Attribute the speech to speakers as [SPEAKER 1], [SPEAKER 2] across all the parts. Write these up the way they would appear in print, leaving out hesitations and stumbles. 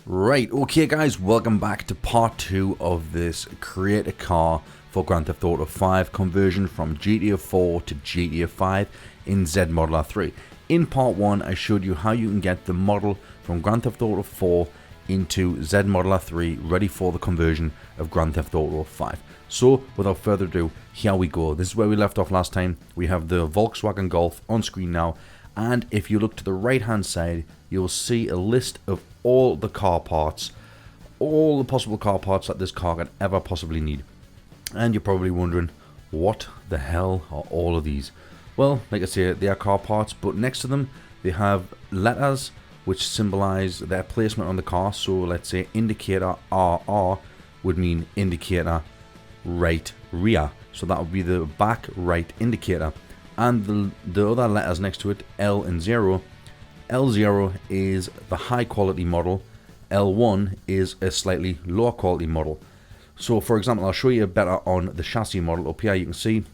[SPEAKER 1] Right, okay guys, welcome back to part 2 of this create a car for Grand Theft Auto 5 conversion from GTA4 to GTA5 in Z Modeler 3. In part 1 I showed you how you can get the model from Grand Theft Auto 4 into Z Modeler 3 ready for the conversion of Grand Theft Auto 5. So without further ado, here we go. This is where we left off last time. We have the Volkswagen Golf on screen now, and if you look to the right hand side you'll see a list of all the car parts, all the possible car parts that this car could ever possibly need. And you're probably wondering, what the hell are all of these? Well, like I say, they are car parts, but next to them they have letters which symbolize their placement on the car. So let's say indicator RR would mean indicator right rear, so that would be the back right indicator. And the other letters next to it, L and 0, L0 is the high quality model, L1 is a slightly lower quality model. So for example, I'll show you better on the chassis model. Up here you can see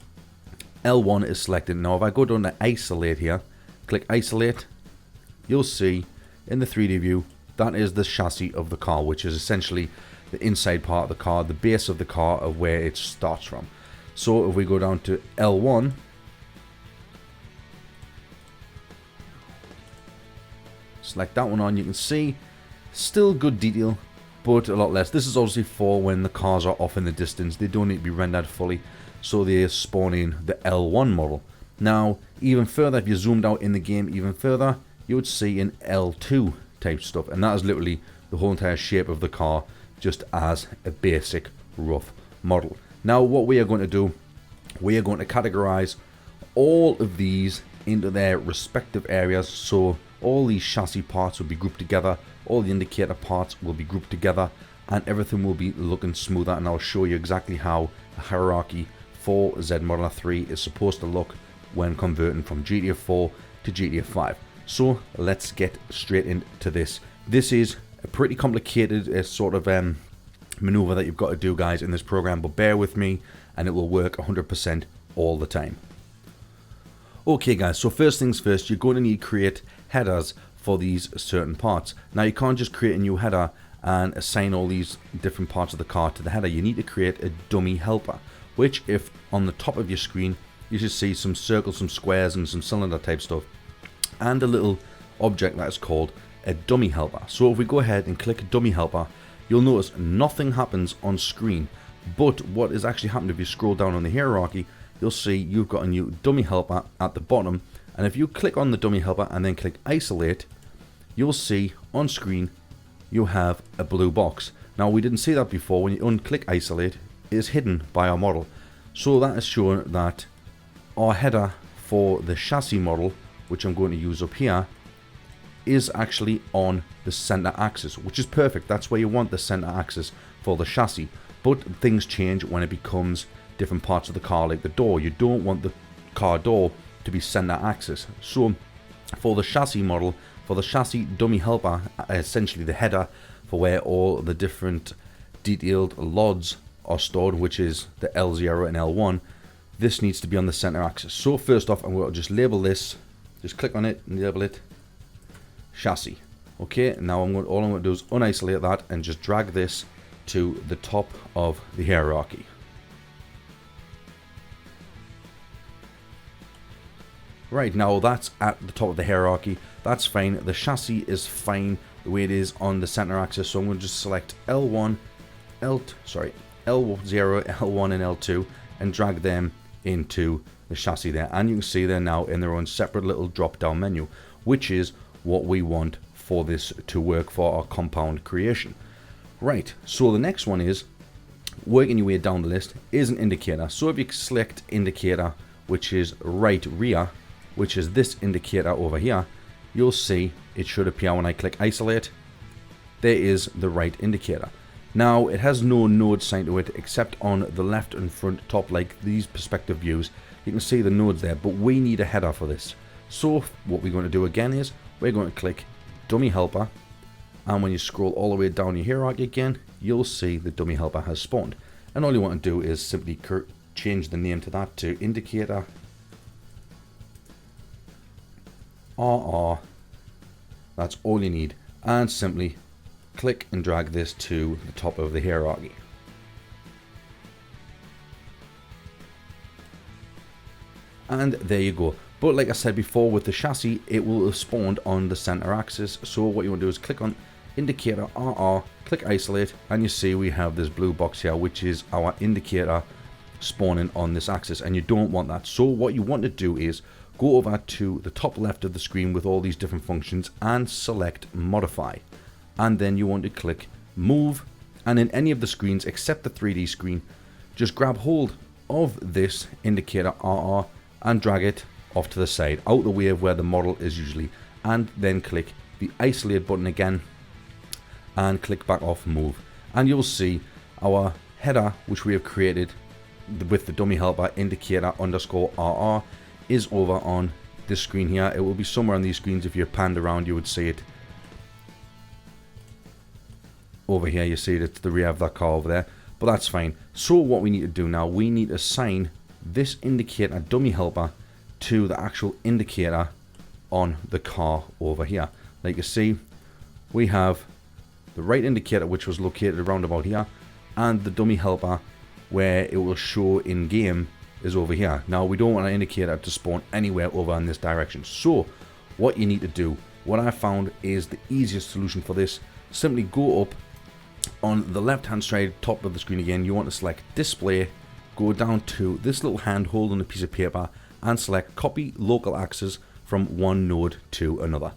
[SPEAKER 1] L1 is selected. Now if I go down to isolate here, click isolate, you'll see in the 3D view that is the chassis of the car, which is essentially the inside part of the car, the base of the car, of where it starts from. So if we go down to L1, select that one on, you can see still good detail, but a lot less. This is obviously for when the cars are off in the distance. They don't need to be rendered fully, so they spawn in the L1 model. Now even further, if you zoomed out in the game even further, you would see an L2 type stuff, and that is literally the whole entire shape of the car, just as a basic rough model. Now what we are going to do, we are going to categorize all of these into their respective areas. So all these chassis parts will be grouped together, all the indicator parts will be grouped together, and everything will be looking smoother. And I'll show you exactly how the hierarchy for Z Modeler 3 is supposed to look when converting from GTA4 to GTA5. So let's get straight into this. This is a pretty complicated sort of maneuver that you've got to do, guys, in this program, but bear with me and it will work 100% all the time. Okay guys, so first things first, you're going to need to create headers for these certain parts. Now you can't just create a new header and assign all these different parts of the car to the header. You need to create a dummy helper, which if on the top of your screen you should see some circles, some squares and some cylinder type stuff, and a little object that is called a dummy helper. So if we go ahead and click dummy helper, you'll notice nothing happens on screen, but what is actually happening, if you scroll down on the hierarchy, you'll see you've got a new dummy helper at the bottom. And if you click on the dummy helper and then click isolate, you'll see on screen you have a blue box. Now we didn't see that before. When you unclick isolate, it is hidden by our model. So that is showing that our header for the chassis model, which I'm going to use up here, is actually on the center axis, which is perfect. That's where you want the center axis for the chassis. But things change when it becomes different parts of the car, like the door. You don't want the car door to be center axis. So for the chassis model, for the chassis dummy helper, essentially the header for where all the different detailed LODs are stored, which is the L0 and L1, this needs to be on the center axis. So first off, I'm going to just label this, just click on it and label it chassis. Okay, now all I'm going to do is unisolate that and just drag this to the top of the hierarchy. Right, now that's at the top of the hierarchy. That's fine. The chassis is fine the way it is on the center axis. So I'm going to just select L1, L0, L1 and L2 and drag them into the chassis there. And you can see they're now in their own separate little drop down menu, which is what we want for this to work for our compound creation. Right, so the next one is, working your way down the list, is an indicator. So if you select indicator, which is right rear, which is this indicator over here, you'll see it should appear when I click isolate. There is the right indicator. Now it has no node signed to it except on the left and front top, like these perspective views. You can see the nodes there, but we need a header for this. So what we're going to do again is we're going to click dummy helper, and when you scroll all the way down your hierarchy again, you'll see the dummy helper has spawned. And all you want to do is simply change the name to that to indicator RR. That's all you need, and simply click and drag this to the top of the hierarchy. And there you go. But like I said before, with the chassis, it will have spawned on the center axis. So what you want to do is click on indicator RR, click isolate, and you see we have this blue box here, which is our indicator spawning on this axis, and you don't want that. So what you want to do is go over to the top left of the screen with all these different functions and select modify, and then you want to click move, and in any of the screens except the 3D screen, just grab hold of this indicator RR and drag it off to the side, out the way of where the model is usually, and then click the isolate button again and click back off move, and you'll see our header which we have created with the dummy helper indicator underscore RR is over on this screen here. It will be somewhere on these screens. If you panned around, you would see it over here. You see it, it's the rear of that car over there, but that's fine. So what we need to do now, we need to assign this indicator dummy helper to the actual indicator on the car over here. Like you see, we have the right indicator, which was located around about here, and the dummy helper where it will show in game is over here. Now we don't want our indicator to spawn anywhere over in this direction. So what you need to do, what I found is the easiest solution for this, simply go up on the left hand side top of the screen again. You want to select display, go down to this little hand holding a piece of paper and select copy local axis from one node to another.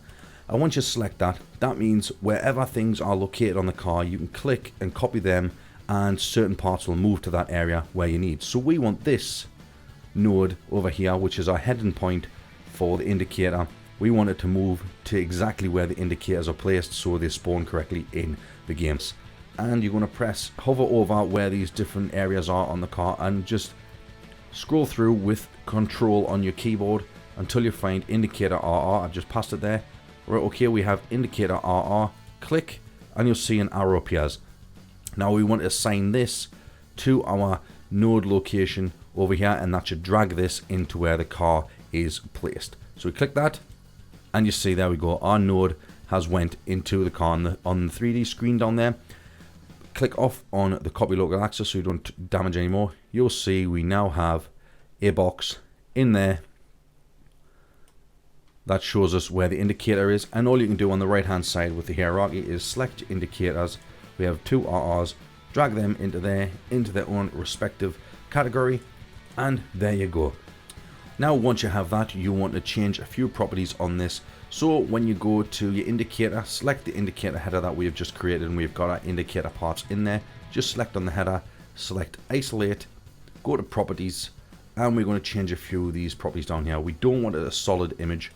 [SPEAKER 1] And once you select that, that means wherever things are located on the car, you can click and copy them, and certain parts will move to that area where you need. So we want this node over here, which is our heading point for the indicator. We want it to move to exactly where the indicators are placed so they spawn correctly in the games. And you're going to press hover over where these different areas are on the car and just scroll through with control on your keyboard until you find indicator RR. I've just passed it there. Right, okay, we have indicator RR. Click and you'll see an arrow appears. Now we want to assign this to our node location over here, and that should drag this into where the car is placed. So we click that and you see there we go, our node has went into the car on the 3D screen down there. Click off on the copy local axis so you don't damage anymore. You'll see we now have a box in there that shows us where the indicator is, and all you can do on the right hand side with the hierarchy is select your indicators. We have two RRs, drag them into there, into their own respective category, and there you go. Now once you have that, you want to change a few properties on this. So when you go to your indicator, select the indicator header that we have just created, and we've got our indicator parts in there. Just select on the header, select isolate, go to properties, and we're going to change a few of these properties down here. We don't want a solid image,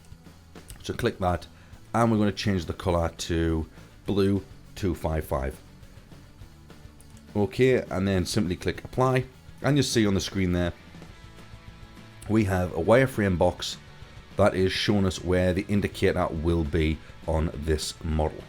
[SPEAKER 1] so click that, and we're going to change the color to blue 255. Okay, and then simply click apply, and you'll see on the screen there we have a wireframe box that is showing us where the indicator will be on this model.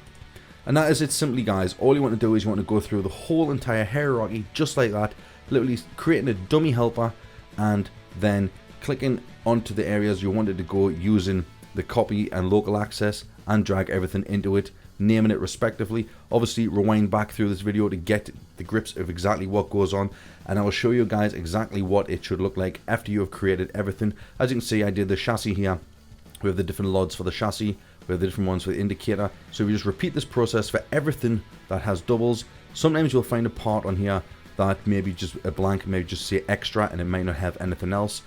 [SPEAKER 1] And that is it simply, guys. All you want to do is you want to go through the whole entire hierarchy just like that, literally creating a dummy helper and then clicking onto the areas you wanted to go using the copy and local access and drag everything into it, naming it respectively. Obviously rewind back through this video to get the grips of exactly what goes on, and I will show you guys exactly what it should look like after you have created everything. As you can see, I did the chassis here. We have the different LODs for the chassis, we have the different ones for the indicator. So we just repeat this process for everything that has doubles. Sometimes you'll find a part on here that maybe just a blank, maybe just say extra, and it might not have anything else.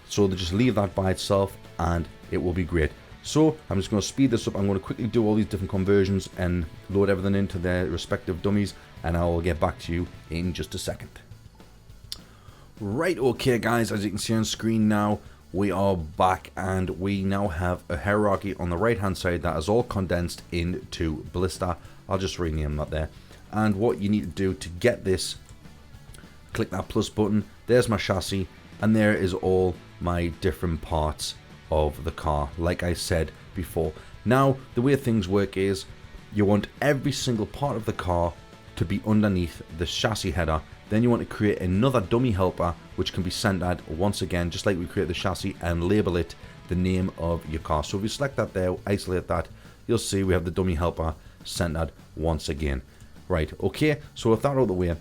[SPEAKER 1] So they just leave that by itself and it will be great. So I'm just going to speed this up. I'm going to quickly do all these different conversions and load everything into their respective dummies, and I will get back to you in just a second. Right, okay guys, as you can see on screen now, we are back and we now have a hierarchy on the right hand side that is all condensed into Blister. I'll just rename that there. And what you need to do to get this, click that plus button. There's my chassis, and there is all my different parts of the car, like I said before. Now the way things work is you want every single part of the car to be underneath the chassis header. Then you want to create another dummy helper which can be sent out once again, just like we create the chassis, and label it the name of your car. So if you select that there, isolate that, you'll see we have the dummy helper centered once again. Right, okay, so with that out of the way,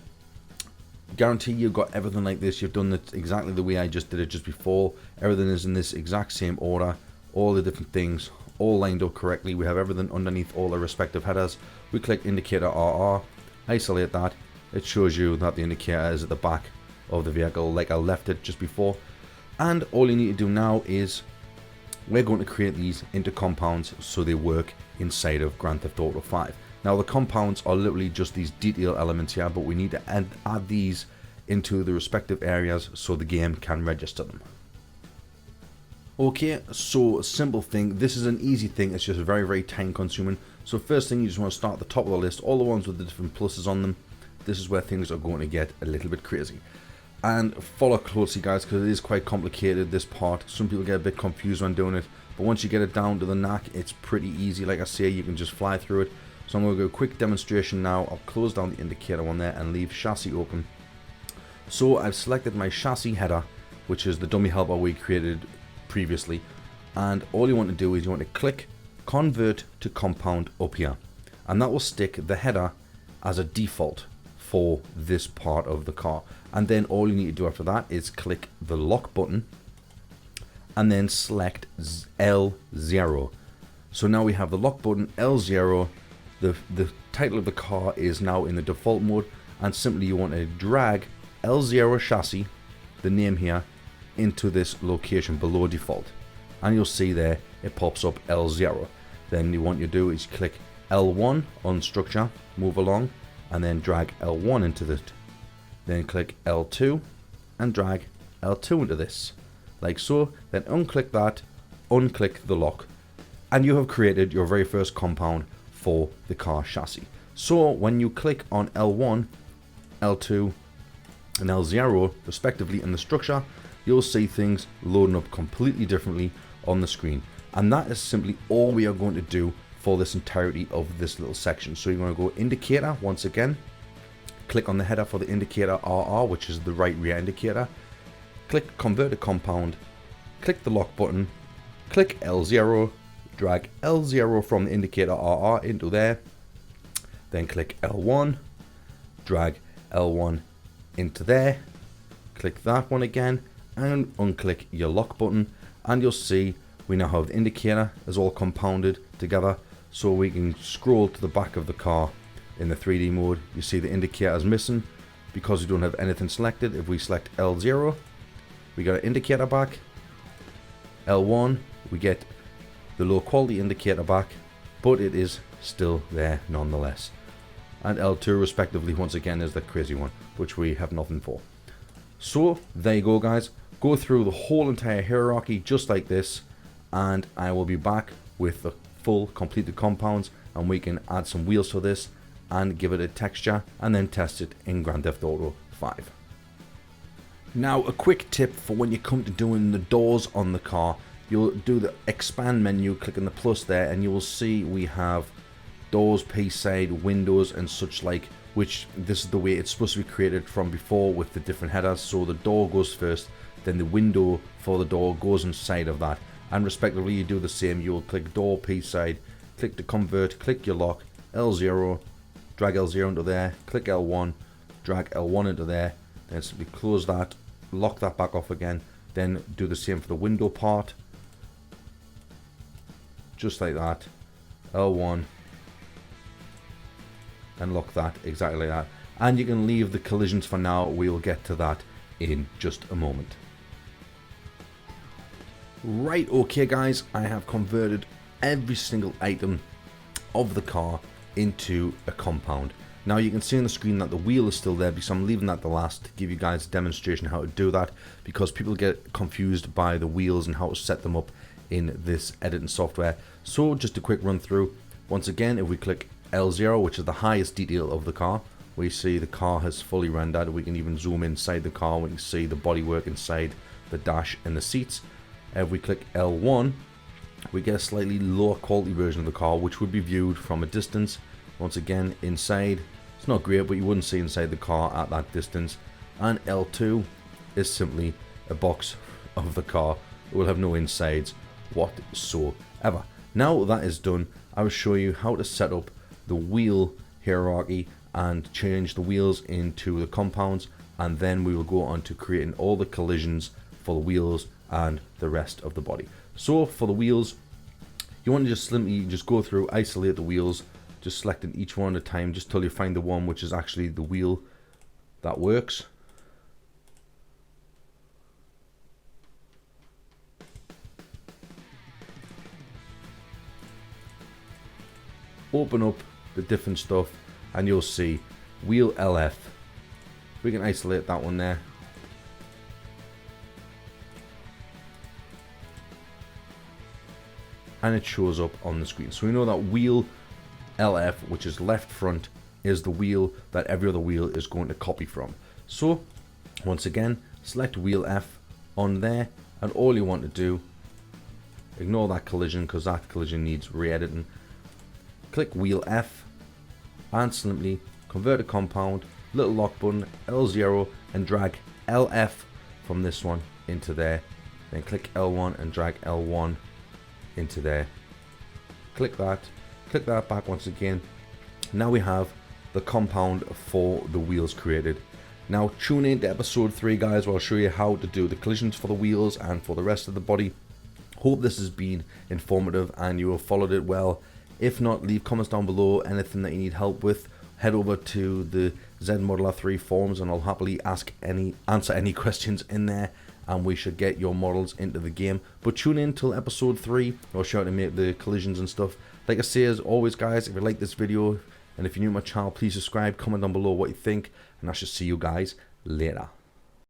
[SPEAKER 1] guarantee you've got everything like this. You've done it exactly the way I just did it just before. Everything is in this exact same order, all the different things all lined up correctly. We have everything underneath all the respective headers. We click indicator RR, isolate that. It shows you that the indicator is at the back of the vehicle like I left it just before. And all you need to do now is we're going to create these into compounds so they work inside of Grand Theft Auto 5. Now the compounds are literally just these detail elements here, but we need to add these into the respective areas so the game can register them. Okay, so simple thing. This is an easy thing. It's just very time consuming. So first thing, you just want to start at the top of the list, all the ones with the different pluses on them. This is where things are going to get a little bit crazy. And follow closely, guys, because it is quite complicated, this part. Some people get a bit confused when doing it, but once you get it down to the knack, it's pretty easy. Like I say, you can just fly through it. So I'm going to go a quick demonstration now. I'll close down the indicator one there and leave chassis open. So I've selected my chassis header, which is the dummy helper we created previously. And all you want to do is you want to click convert to compound up here. And that will stick the header as a default for this part of the car. And then all you need to do after that is click the lock button and then select L0. So now we have the lock button, L0. The title of the car is now in the default mode, and simply you want to drag L0 chassis, the name here, into this location below default. And you'll see there it pops up L0. Then what you do is click L1 on structure, move along, and then drag L1 into it. Then click L2 and drag L2 into this, like so. Then unclick that, unclick the lock, and you have created your very first compound for the car chassis. So when you click on L1, L2 and L0 respectively in the structure, you'll see things loading up completely differently on the screen. And that is simply all we are going to do for this entirety of this little section. So you're going to go indicator once again, click on the header for the indicator RR, which is the right rear indicator, click convert to compound, click the lock button, click L0, drag L0 from the indicator RR into there, then click L1, drag L1 into there, click that one again and unclick your lock button, and you'll see we now have the indicator is all compounded together. So we can scroll to the back of the car in the 3D mode. You see the indicator is missing because we don't have anything selected. If we select L0, we got an indicator back. L1, we get the low quality indicator back, but it is still there nonetheless. And L2 respectively once again is the crazy one, which we have nothing for. So there you go, guys. Go through the whole entire hierarchy just like this, and I will be back with the full completed compounds, and we can add some wheels to this and give it a texture and then test it in Grand Theft Auto 5. Now a quick tip for when you come to doing the doors on the car, you'll do the expand menu, click on the plus there, and you will see we have doors, piece side, windows and such like, which this is the way it's supposed to be created from before with the different headers. So the door goes first, then the window for the door goes inside of that, and respectively you do the same. You will click door, piece side, click to convert, click your lock, L0, drag L0 into there, click L1, drag L1 into there, then simply close that, lock that back off again, then do the same for the window part, just like that, L1, and lock that exactly like that. And you can leave the collisions for now, we will get to that in just a moment. Right, okay guys, I have converted every single item of the car into a compound. Now you can see on the screen that the wheel is still there because I'm leaving that the last to give you guys a demonstration how to do that, because people get confused by the wheels and how to set them up in this editing software. So just a quick run through. Once again, if we click L0, which is the highest detail of the car, we see the car has fully rendered. We can even zoom inside the car, we can see the bodywork inside the dash and the seats. If we click L1, we get a slightly lower quality version of the car, which would be viewed from a distance. Once again, inside, it's not great, but you wouldn't see inside the car at that distance. And L2 is simply a box of the car. It will have no insides whatsoever. Now that is done, I will show you how to set up the wheel hierarchy and change the wheels into the compounds, and then we will go on to creating all the collisions for the wheels and the rest of the body. So for the wheels, you want to just simply just go through, isolate the wheels, just selecting each one at a time, just till you find the one which is actually the wheel that works. Open up the different stuff and you'll see wheel LF. We can isolate that one there. And it shows up on the screen. So we know that wheel LF, which is left front, is the wheel that every other wheel is going to copy from. So once again, select wheel F on there, and all you want to do, ignore that collision because that collision needs re-editing. Click wheel F and simply convert a compound, little lock button, L0, and drag LF from this one into there. Then click L1 and drag L1 into there. Click that back once again. Now we have the compound for the wheels created. Now tune in to episode 3, guys, where I'll show you how to do the collisions for the wheels and for the rest of the body. Hope this has been informative and you have followed it well. If not, leave comments down below, anything that you need help with. Head over to the Z Modeler 3 forums and I'll happily answer any questions in there, and we should get your models into the game. But tune in till episode 3, I'll show you how to make the collisions and stuff. Like I say, as always, guys, if you like this video and if you're new to my channel, please subscribe, comment down below what you think, and I shall see you guys later.